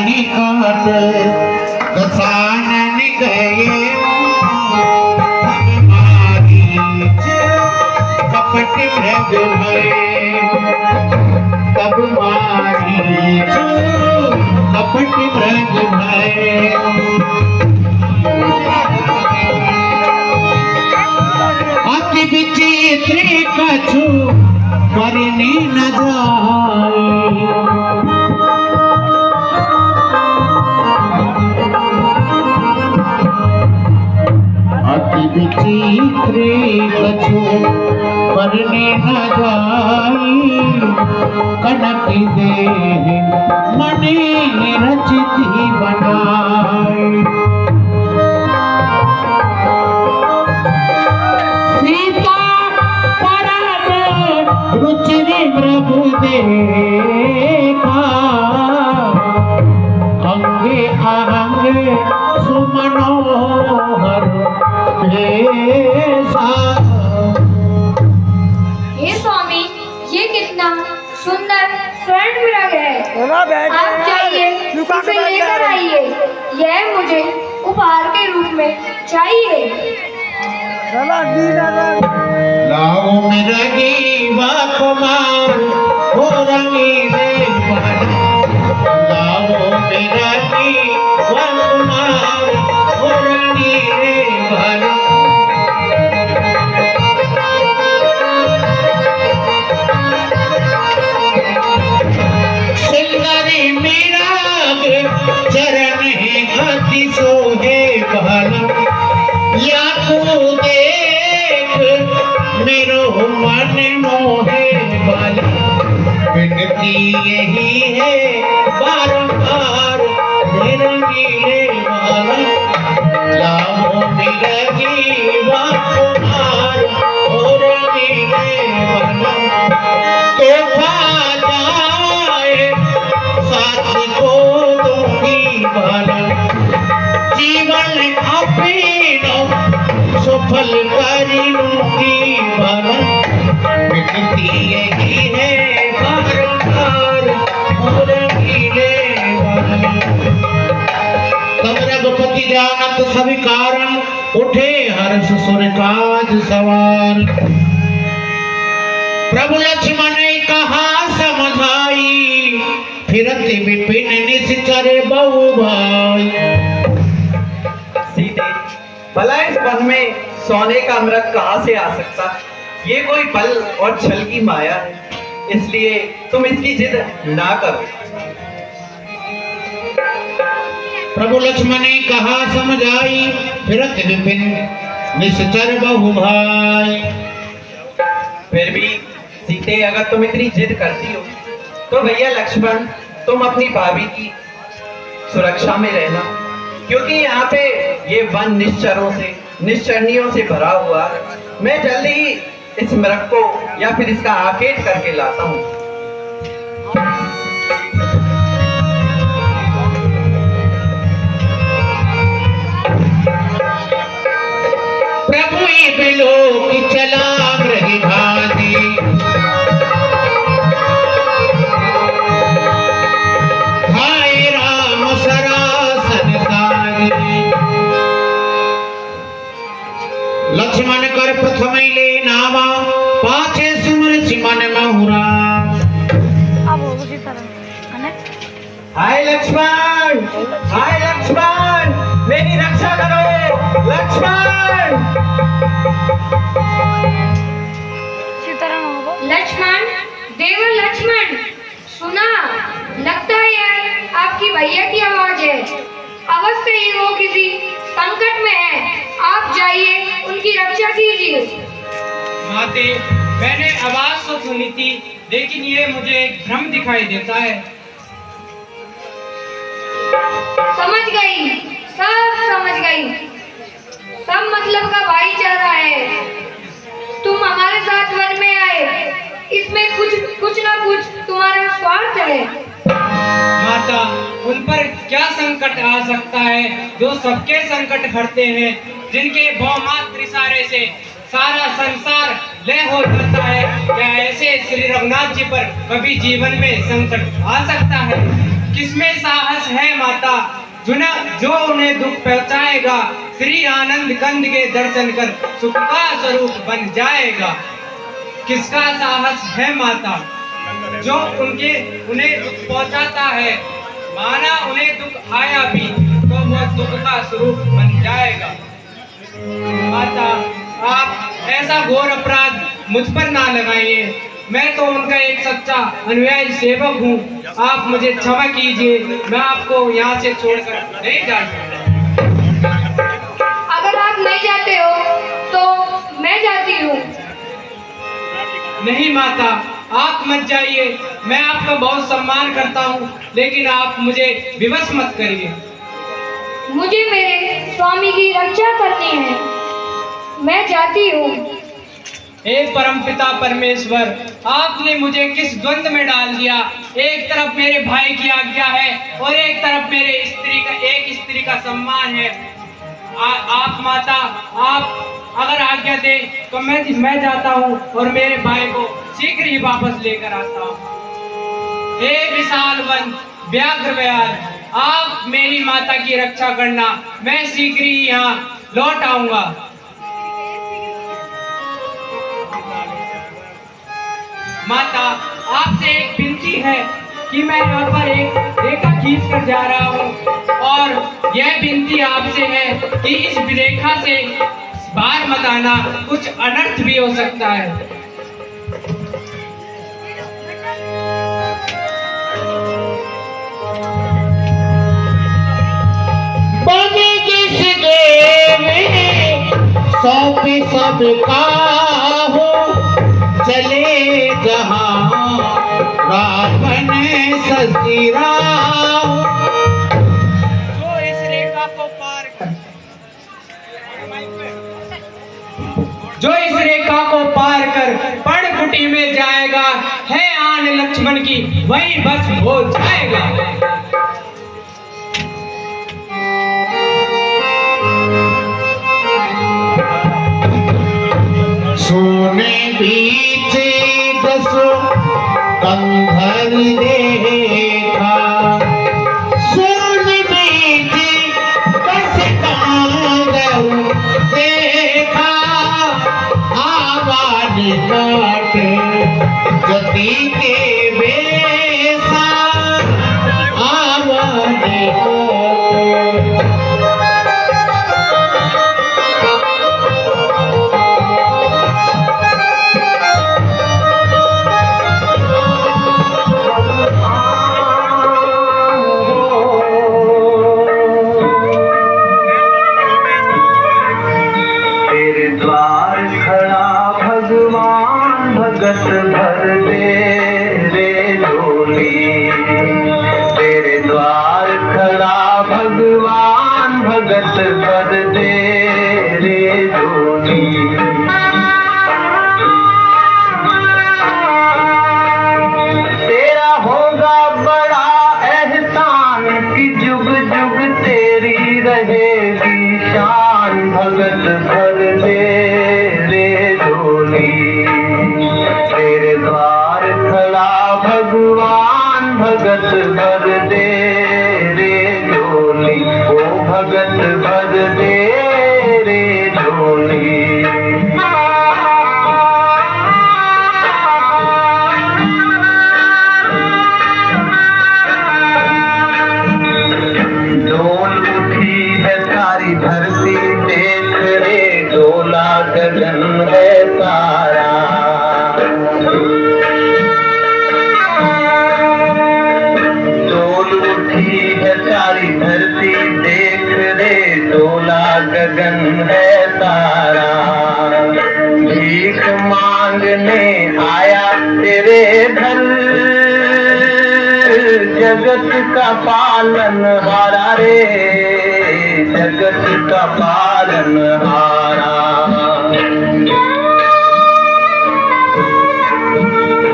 निकट दसानन गए कपट ब्रज भये तब मारीच कपट ब्रज भये अति विचित्र कछु करने न जाए अति विचित्र कछु करने न जाए कनक देह मने रचिति बनाए सीता परम रुचिर मृग देखा अंगे अंगे सुमनोहर भेषा। हे स्वामी, ये कितना सुंदर स्वर्ण मृग है। आप जाइए इसे लेकर आइए, यह मुझे उपहार के रूप में चाहिए। लाओ मृगी व कुमार हो रंगीले बन लाओ मृगी व कुमार हो रंगीले बन सुंदरी मिराग चरण अति सोहे बन या तू देख मेरो मन मोहे बल विनती यही है बारंबार रंगीले बाल लाओ मृगी व कुमार हो रंगीले बल तोहफा जाए साथ को दूंगी बल जीवन अपनो सफल करी लूंगी बल विनती यही है बारंबार हो रंगीले बल तब रघुपति जानत सभी कारण उठे हर्ष सुर काज सवार प्रभु लक्ष्मण ने कहा समझाई फिरत विपिन निश्चर बहु भाई। सीते, भला इस वन में सोने का मृग कहाँ से आ सकता? ये कोई बल और छल की माया है, इसलिए तुम इसकी जिद ना करो। प्रभु लक्ष्मण ने कहा समझाई फिरत विपिन निश्चर बहु भाई। फिर भी सीते, अगर तुम इतनी जिद करती हो तो भैया लक्ष्मण, तुम अपनी भाभी की सुरक्षा में रहना, क्योंकि यहाँ पे ये वन निश्चरों से निश्चरनियों से भरा हुआ है। मैं जल्दी ही इस मृग को या फिर इसका आकेट करके लाता हूँ। प्रभु बिलो की चला मृग भाती हाय राम सरासन सारी लक्ष्मण कर प्रथम ले नामा पाछे सुमर सिमन महुरा। हाय लक्ष्मण, हाय लक्ष्मण, मेरी रक्षा करो लक्ष्मण। लक्ष्मण, देवर लक्ष्मण, सुना? लगता है यह आपकी भैया की आवाज है। अवश्य ही वो किसी संकट में है। आप जाइए उनकी रक्षा कीजिए। माते, मैंने आवाज तो सुनी थी, लेकिन ये मुझे एक भ्रम दिखाई देता है। समझ गई, सब समझ गई। सब मतलब का भाईचारा है। तुम हमारे साथ वन में आए, इसमें कुछ ना कुछ तुम्हारा स्वार्थ है। माता, उन पर क्या संकट आ सकता है जो सबके संकट हरते हैं, जिनके बहुमात्र इशारे से सारा संसार लय हो जाता है। क्या ऐसे श्री रघुनाथ जी पर कभी जीवन में संकट आ सकता है? किसमें साहस है माता जो उन्हें दुख पहुंचाएगा, श्री आनंद कंद के दर्शन कर सुख का स्वरूप बन जाएगा। किसका साहस है माता जो उन्हें दुख पहुंचाता है, माना उन्हें दुख आया भी तो वह दुख का स्वरूप बन जाएगा। माता आप ऐसा घोर अपराध मुझ पर ना लगाइए, मैं तो उनका एक सच्चा अनुयायी सेवक हूँ। आप मुझे क्षमा कीजिए, मैं आपको यहाँ से छोड़कर नहीं जा सकता। अगर आप नहीं जाते हो तो मैं जाती हूँ। नहीं माता, आप मत जाइए, मैं आपका बहुत सम्मान करता हूँ, लेकिन आप मुझे विवश मत करिए। मुझे मेरे स्वामी की रक्षा करनी है, मैं जाती हूँ। हे परमपिता परमेश्वर, आपने मुझे किस द्वंद में डाल दिया। एक तरफ मेरे भाई की आज्ञा है और एक तरफ एक स्त्री का सम्मान है। आप माता, आप अगर आज्ञा दे तो मैं जाता हूँ और मेरे भाई को शीघ्र ही वापस लेकर आता हूँ। हे विशाल वन व्याघ्र व्याल, आप मेरी माता की रक्षा करना, मैं शीघ्र ही यहाँ लौट आऊंगा। माता, आपसे एक विनती है कि मैं यहाँ पर एक रेखा खींच कर जा रहा हूँ और यह विनती आपसे है कि इस रेखा से बाहर मत आना, कुछ अनर्थ भी हो सकता है। बने जिस में सौंपे सबका हो, चले जहां रावण ससुरा हो। जो इस रेखा को पार कर पर्णकुटी में जाएगा, है आन लक्ष्मण की वही बस हो जाएगा। सोने बीचे दसो कंधर देखा, सोने बीचे दस कंधर देखा, आवाज काटे जती के बेसा, आवाज काटे। भगत भर दे रे झोली, तेरे द्वार खड़ा भगवान भगत भर दे रे झोली। तेरा होगा बड़ा एहसान कि जुग जुग तेरी रहेगी शान, भगत भर दे रे झोली। तेरे द्वार खड़ा भगवान भगत भर दे रे झोली, ओ भगत भर दे रे झोली। डोल उठी है सारी धरती, देख रे डोला गगन है सारा। डोल उठी है सारी धरती, देख रे डोला गगन है सारा। भीख मांगने आया तेरे घर, जगत का पालन हारा रे, जगत का पालन हारा।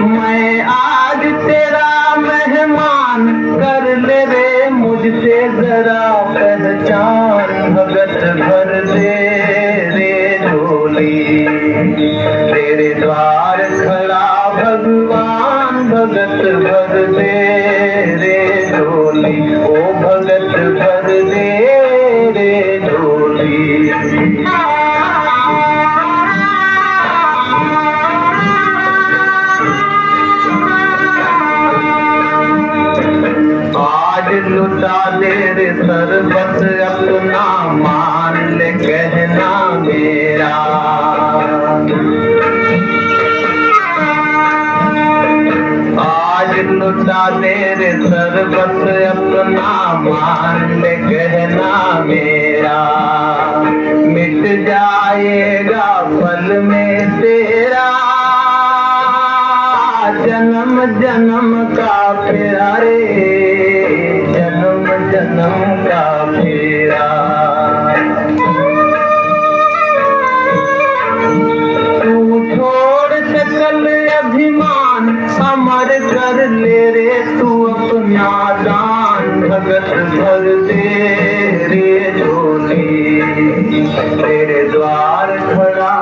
मैं आज तेरा मेहमान, कर ले रे मुझसे जरा पहचान, भगत भर दे रे झोली। तेरे द्वार खड़ा भगवान भगत भर दे रे झोली, ओ भगत लुटा दे रे सरबत अपना, मान ले कहना मेरा। आज लुटा दे रे सरबत अपना, मान ले कहना मेरा। मिट जाएगा पल में तेरा जन्म जन्म का फेरा रे, जन्म जन्म का फेरा। तू छोड़ सकल अभिमान, अमर कर ले रे तू अपना दान। भगत भर दे रे झोली, तेरे द्वार खड़ा।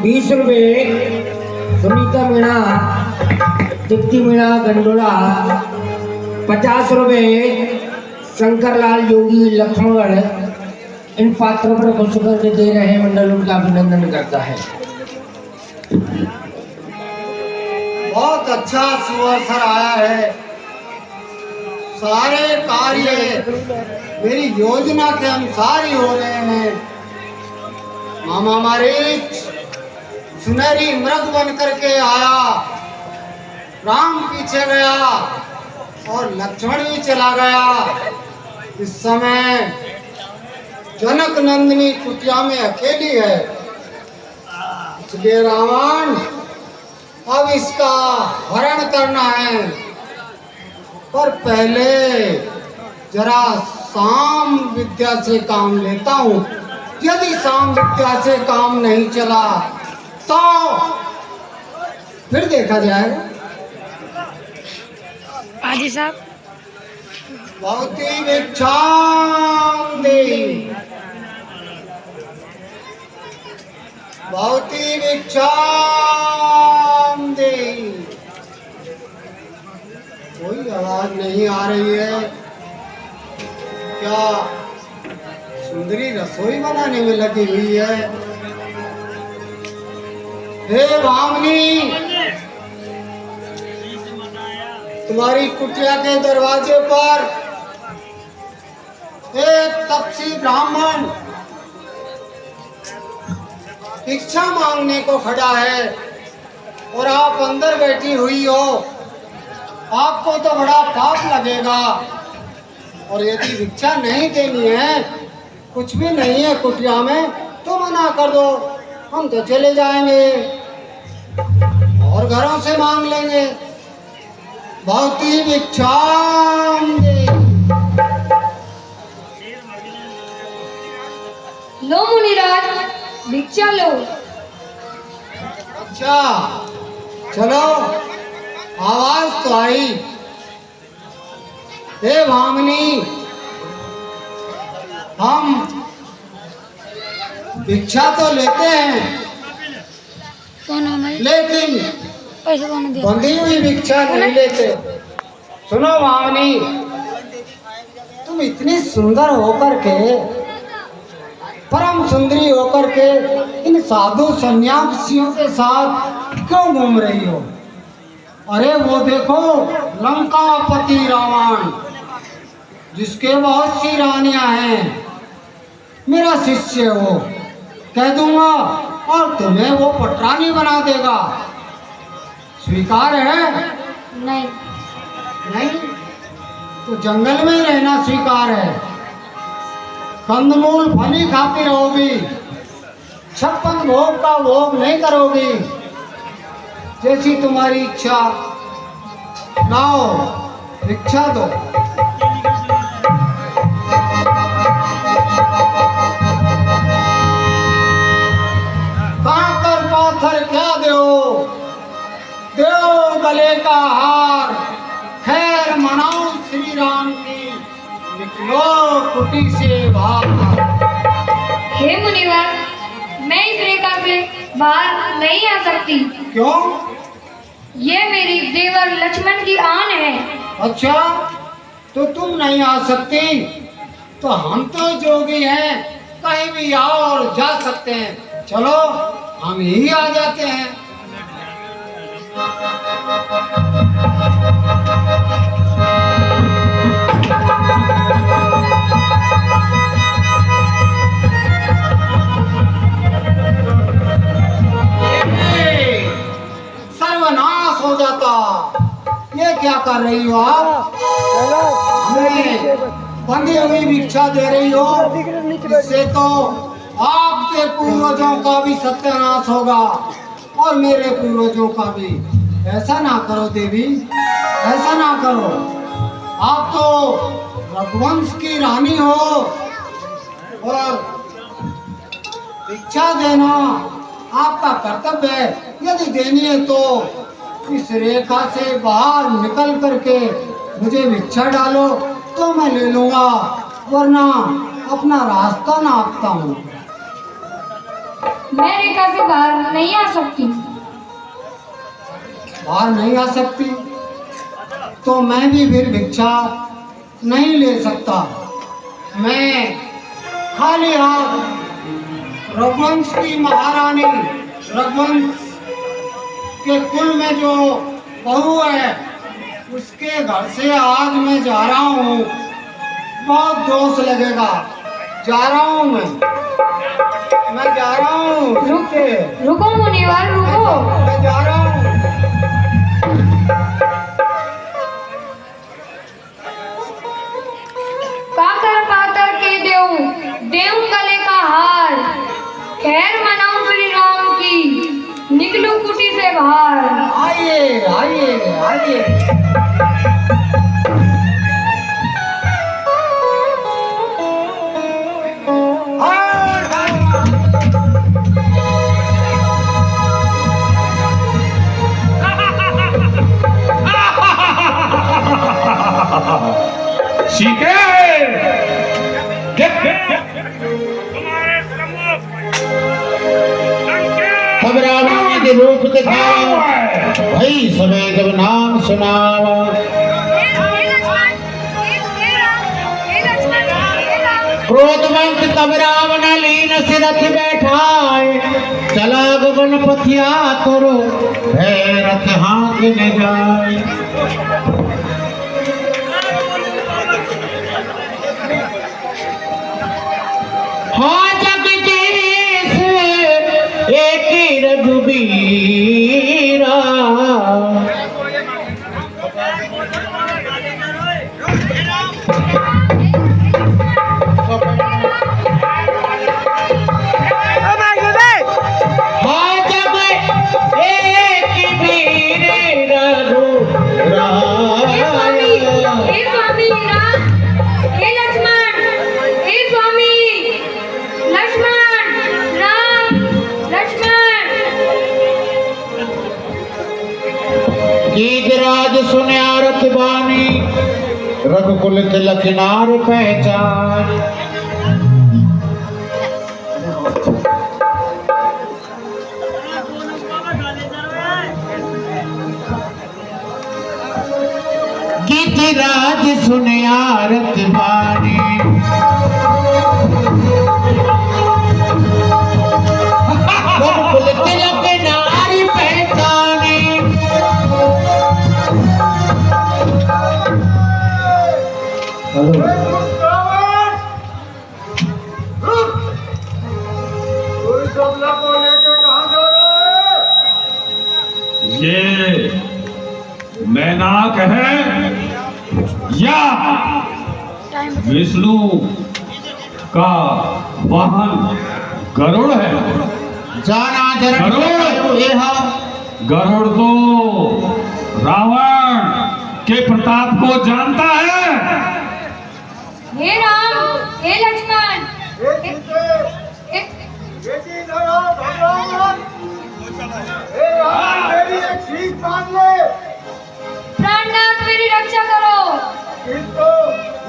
बीस रुपये सुनीता मीणा, तृप्ति मीणा गंडोला। 50 रुपये शंकरलाल योगी लक्ष्मणगढ़। इन पात्रों पर खुश करके दे रहे मंडल उनका अभिनंदन करता है। बहुत अच्छा सुअवसर आया है। सारे कार्य मेरी योजना के अनुसार ही हो रहे हैं। मामा मारीच सुनहरी मृग बन करके आया, राम पीछे गया और लक्ष्मण भी चला गया। इस समय जनक नंदिनी कुटिया में अकेली है, इसलिए रावण अब इसका हरण करना है। पर पहले जरा साम विद्या से काम लेता हूँ। यदि साम विद्या से काम नहीं चला तो फिर देखा जाएगा। हाजी साहब, भवती भिक्षां देहि, भवती भिक्षां देहि। कोई आवाज नहीं आ रही है। क्या सुंदरी रसोई बनाने में लगी हुई है? हे भामिनी, तुम्हारी कुटिया के दरवाजे पर एक तपसी ब्राह्मण भिक्षा मांगने को खड़ा है और आप अंदर बैठी हुई हो। आपको तो बड़ा पाप लगेगा। और यदि भिक्षा नहीं देनी है, कुछ भी नहीं है कुटिया में, तो मना कर दो। हम तो चले जाएंगे और घरों से मांग लेंगे। भवती भिक्षां देहि। लो मुनिराज, भिक्षा लो। अच्छा चलो, आवाज तो आई। हे भामिनी, हम भिक्षा तो लेते हैं, लेकिन बंधी हुई भिक्षा नहीं लेते। सुनो भामिनी, तुम इतनी सुंदर होकर के, परम सुंदरी होकर के इन साधु सन्यासियों के साथ क्यों घूम रही हो? अरे वो देखो, लंकापति रावण, जिसके बहुत सी रानियां हैं, मेरा शिष्य हो, कह दूंगा और तुम्हें वो पटरानी बना देगा। स्वीकार है? नहीं। नहीं तो जंगल में ही रहना स्वीकार है। कंदमूल फली खाती रहोगी, 56 भोग का भोग नहीं करोगी। जैसी तुम्हारी इच्छा। लाओ भिक्षा दो। काकर पाथर क्या दो, दो गले का हार। खैर मनाओ श्री राम की, निकलो कुटी से बाहर। हे मुनिवर, मैं इस रेखा से बाहर नहीं आ सकती। क्यों? ये मेरी देवर लक्ष्मण की आन है। अच्छा, तो तुम नहीं आ सकती, तो हम तो जोगी हैं, कहीं भी आओ और जा सकते हैं। चलो हम यही आ जाते हैं। सर्वनाश हो जाता। ये क्या कर रही हो आप? हमें बंधी हुई भिक्षा दे रही हो, इससे तो आपके पूर्वजों का भी सत्यानाश होगा और मेरे पूर्वजों का भी। ऐसा ना करो देवी, ऐसा ना करो। आप तो रघुवंश की रानी हो और भिक्षा देना आपका कर्तव्य है। यदि देनी है तो इस रेखा से बाहर निकल करके मुझे भिक्षा डालो तो मैं ले लूंगा, वरना अपना रास्ता नापता हूँ। मैं रेखा से बाहर नहीं आ सकती। बाहर नहीं आ सकती तो मैं भी फिर भिक्षा नहीं ले सकता। मैं खाली हाथ रघुवंश की महारानी, रघुवंश के कुल में जो बहू है उसके घर से आज मैं जा रहा हूँ। बहुत दोष लगेगा। जा रहा हूँ मैं जा रहा हूँ। रुको मुनिवर, रुको। मैं जा रहा हूँ। काकर पातर के देव गले का हार, खैर मनाऊं श्री राम की, निकलूं कुटी से बाहर। आइए आइए आइए। सीते तब रावण ने के रूप दिखावा, भाई सबे जब नाम सुनावा। क्रोधवंत तब रावण लीन सिरथ बैठाए, चला गगन पथिया करो भैरथ हाथ न जाए। हाँ जगदीश एक रघुबीरा, हाँ जब एक वीर रघुराया। हे स्वामी राम, हे लक्ष्मण, हे स्वामी लक्ष्मण, राम लक्ष्मण। गीतराज सुन्यारत बानी, रघुकुल तिलक नार पहचान। गीतराज सुन्यारत बानी, रघुकुल तिलक नार पहचानी। ये मैनाक है या विष्णु का वाहन गरुड़ है? जाना गरुड़ तो रावण के प्रताप को जानता है। हे राम, हे लक्ष्मण, प्राणनाथ मेरी रक्षा करो। इसको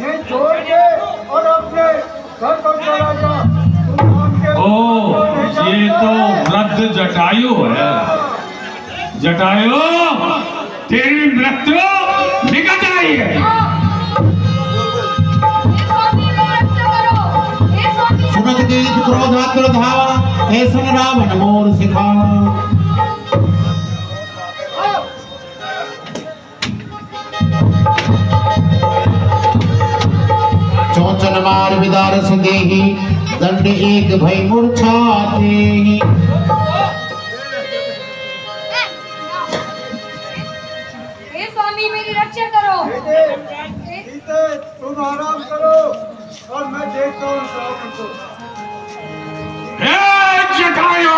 ये छोड़ दे और अपने घर को चला जा। ओ ये तो वृद्ध जटायु है। जटायु तेरी मृत्यु निकट आई है। हे स्वामी मेरी रक्षा करो। हे स्वामी सुनत गीत क्रोधातुर धावा ऐसन रावण मोर सिखावा। चौचन मार विदारस देहि दंड एक भय मूर्छा देहि। हे स्वामी मेरी रक्षा करो। सीते तुम आराम करो और मैं देखता हूँ रावण को। ए जटायु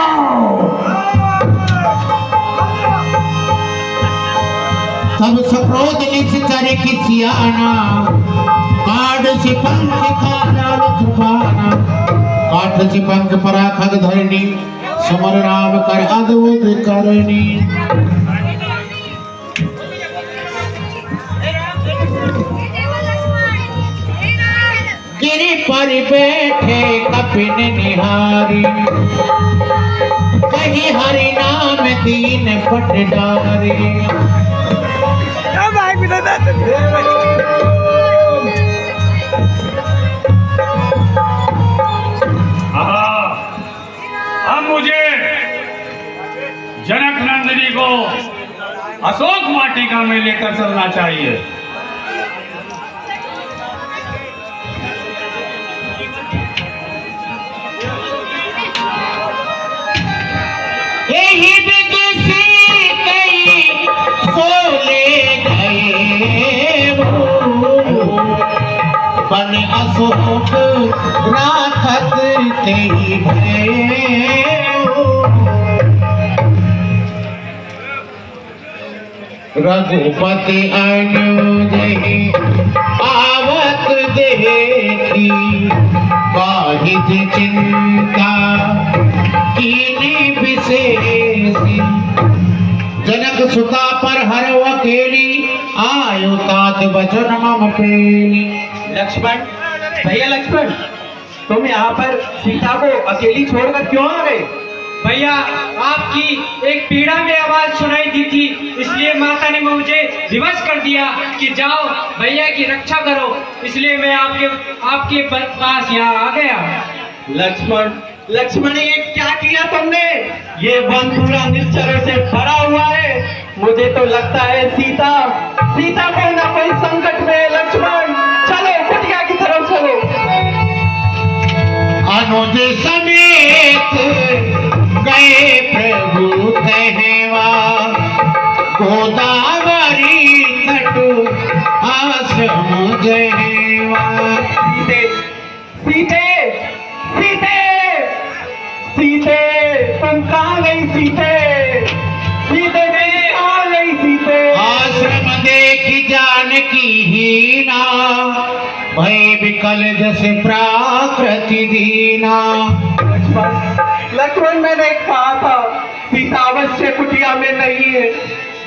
तब सक्रोध निश्चर किसियाना काढ़ से पंख कालाल कृपाना। काठ से पंख परा खग धरनी समर राम कर अद्भुत करनी। गिरि पर बैठे कपिन निहारी कहीं हरि नाम दीन पट डारी। अब मुझे जनक नंदिनी को अशोक वाटिका में लेकर चलना चाहिए। यही बिगसी गई सोले गए वो बन अशोक राखत तेहि भय। रघुपति अनुजहि आवत देखी काहिज चिंता कीनी विशेषी। जनक सुता पर हर अकेली आयु तात वचन मम पेली। लक्ष्मण, भैया लक्ष्मण, तुम यहाँ पर सीता को अकेली छोड़कर क्यों आ गए? भैया आपकी एक पीड़ा में आवाज सुनाई दी थी, इसलिए माता ने मुझे विवश कर दिया कि जाओ भैया की रक्षा करो, इसलिए मैं आपके पास यहाँ आ गया। लक्ष्मण, लक्ष्मण ये क्या किया तुमने? ये वन पूरा निश्चरों से भरा हुआ है। मुझे तो लगता है सीता कोई ना कोई संकट में है। लक्ष्मण चलो कुटिया की तरफ चलो। अनुज समेत गए प्रभु कहवा गोदावरी तट आश्रम जयवा। सीते सीते सीते तुम कहाँ गई? सीते सीते कहाँ गई? सीते आश्रम देखी जानकी हीना भय विकल जस प्राकृति दीना। लक्ष्मण मैंने कहा था सीता अवश्य कुटिया में नहीं है।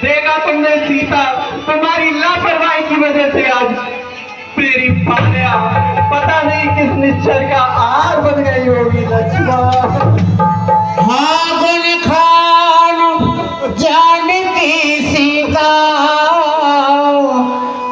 देखा तुमने सीता, तुम्हारी लापरवाही की वजह से आज मेरी भार्या पता नहीं किस निश्चर का आहार बन गई होगी। लक्ष्मण